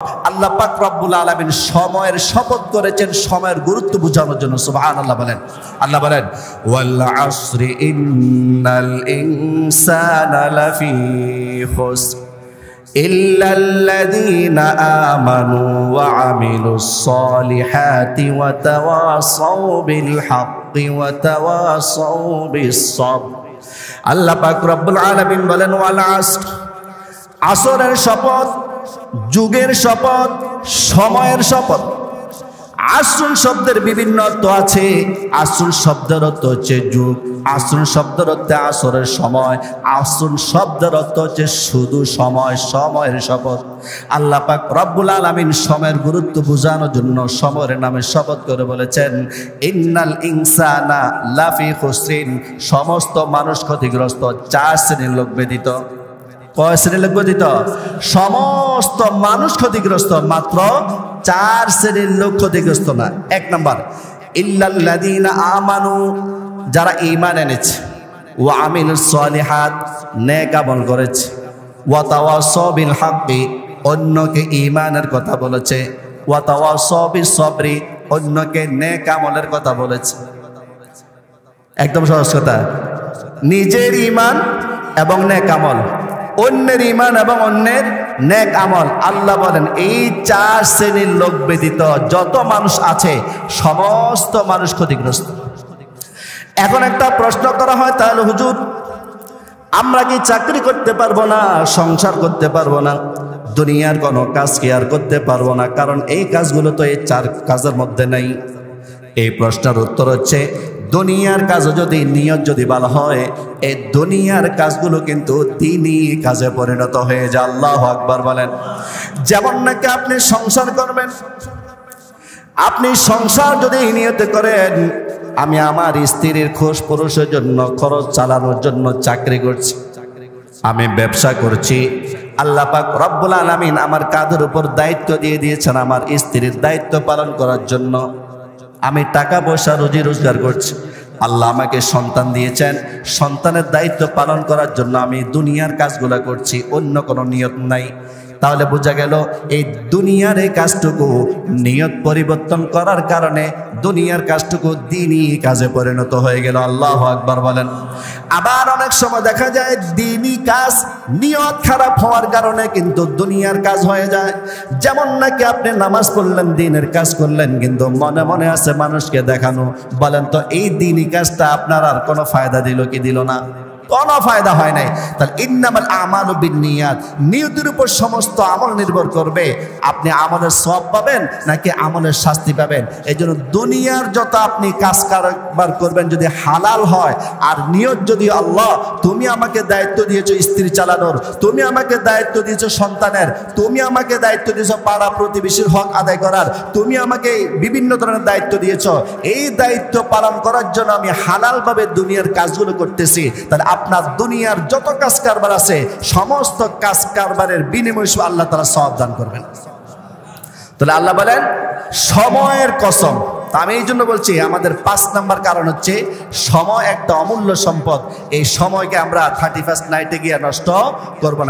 আল্লাহ পাক রব্বুল আলামিন সময়ের শপথ করেছেন সময়ের গুরুত্ব বোঝানোর জন্য। সুবহানাল্লাহ বলেন। আল্লাহ বলেন ওয়াল আসরি ইন্নাল ইনসানা লাফি খুসর ইল্লাল্লাযীনা আমানু ওয়া আমিলুস সালিহাতি ওয়া তাওয়াসাউ বিল হাক্কি ওয়া তাওয়াসাউ বিস সাবর। আল্লাহ পাক রব্বুল আলামিন বলেন ওয়াল আসর, আসরের শপথ, যুগের শপথ, সময়ের শপথ। আসর শব্দের বিভিন্ন অর্থ আছে। আসর শব্দের অর্থ হচ্ছে যুগ, আসর শব্দের অর্থে আসরের সময়, আসর শব্দের অর্থ হচ্ছে শুধু সময়, সময়ের শপথ। আল্লাহ পাক রব্বুল আলামিন সময়ের গুরুত্ব বোঝানোর জন্য সময়ের নামে শপথ করে বলেছেন ইন্নাল ইনসানা লাফি খুসরিন, সমস্ত মানুষ ক্ষতিগ্রস্ত। 4 শ্রেণীর লোক ব্যতীত। কয় শ্রেণীর লোক ব্যতীত? সমস্ত মানুষ ক্ষতিগ্রস্ত, মাত্র 4 শ্রেণীর লোক ক্ষতিগ্রস্ত না। 1 নাম্বার ইল্লাল্লাযীনা আমানু, যারা ঈমান এনেছে, ওয়া আমিলুস সালিহাত, নেক আমল করেছে, ওয়া তাওয়াসাউ বিল হাক্কি, অন্যকে ঈমানের কথা বলেছে, ওয়া তাওয়াসাউ বিস সাবরি, অন্যকে নেক আমলের কথা বলেছে। একদম সহজ কথা, নিজের ঈমান এবং নেক আমল, অন্যের ঈমান এবং অন্যের নেক আমল। আল্লাহ বলেন এই 4 শ্রেণীর লোক ব্যতীত যত মানুষ আছে সমস্ত মানুষ ক্ষতিগ্রস্ত। এখন একটা প্রশ্ন করা হয়, তাহলে হুজুর আমরা কি চাকরি করতে পারবো না, সংসার করতে পারবো না, দুনিয়ার কোনো কাজ কি আর করতে পারবো না, কারণ এই কাজগুলো তো এই 4 কাজের মধ্যে নাই? এই প্রশ্নের উত্তর হচ্ছে দুনিয়ার কাজও যদি নিয়ত যদি ভালো হয়, এই দুনিয়ার কাজগুলো কিন্তু দ্বীনি কাজে পরিণত হয়ে যায়। আল্লাহু আকবার বলেন। যেমন নাকি আপনি সংসার করবেন, আপনি সংসার যদি নিয়ত করেন আমি আমার স্ত্রীর খোঁজ পুরুষের জন্য খরচ চালানোর জন্য চাকরি করছি, আমি ব্যবসা করছি, আল্লাহ পাক রব্বুল আলামিন আমার কাঁধের উপর দায়িত্ব দিয়ে দিয়েছেন আমার স্ত্রীর দায়িত্ব পালন করার জন্য, আমি টাকা পয়সা রুজি রোজগার করছি, আল্লাহ আমাকে সন্তান দিয়েছেন, সন্তানের দায়িত্ব পালন করার জন্য আমি দুনিয়ার কাজগুলো করছি, অন্য কোনো নিয়ত নাই। তাহলে বোঝা গেল এই দুনিয়ার এই কাজটুকু নিয়ত পরিবর্তন করার কারণে দুনিয়ার কাজটুকু দ্বীনি কাজে পরিণত হয়ে গেল। আল্লাহু আকবার বলেন। আবার অনেক সময় দেখা যায় দ্বীনি কাজ নিয়ত খারাপ হওয়ার কারণে কিন্তু দুনিয়ার কাজ হয়ে যায়। যেমন নাকি আপনি নামাজ পড়লেন, দ্বীনের কাজ করলেন, কিন্তু মনে মনে আছে মানুষকে দেখানো। বলেন তো এই দ্বীনি কাজটা আপনার আর কোনো ফায়দা দিল কি দিল না? কোনো ফায়দা হয় নাই। তাহলে ইন্নামাল আমালু বিন্নিয়াত, নিয়তের উপর সমস্ত আমল নির্ভর করবে আপনি আমলের সওয়াব পাবেন নাকি আমলের শাস্তি পাবেন। এই জন্য দুনিয়ার যত আপনি কাজ কারবার করবেন যদি হালাল হয়, আর নিয়ত যদি আল্লাহ তুমি আমাকে দায়িত্ব দিয়েছো স্ত্রী চালানোর, তুমি আমাকে দায়িত্ব দিয়েছো সন্তানের, তুমি আমাকে দায়িত্ব দিয়েছো পাড়া প্রতিবেশীর হক আদায় করার, তুমি আমাকে বিভিন্ন ধরনের দায়িত্ব দিয়েছো, এই দায়িত্ব পালন করার জন্য আমি হালালভাবে দুনিয়ার কাজগুলো করতেছি, তাহলে আপনার দুনিয়ার যত কাজ কারবার আছে সমস্ত কাজ কারবারের বিনিময় আল্লাহ তাআলা সওয়াব দান করবেন। তাহলে আল্লাহ বলেন সময়ের কসম। তা আমি এই জন্য বলছি আমাদের 5 নাম্বার কারণ হচ্ছে সময় একটা অমূল্য সম্পদ, এই সময়কে আমরা 31st নাইটে গিয়ে নষ্ট করব না।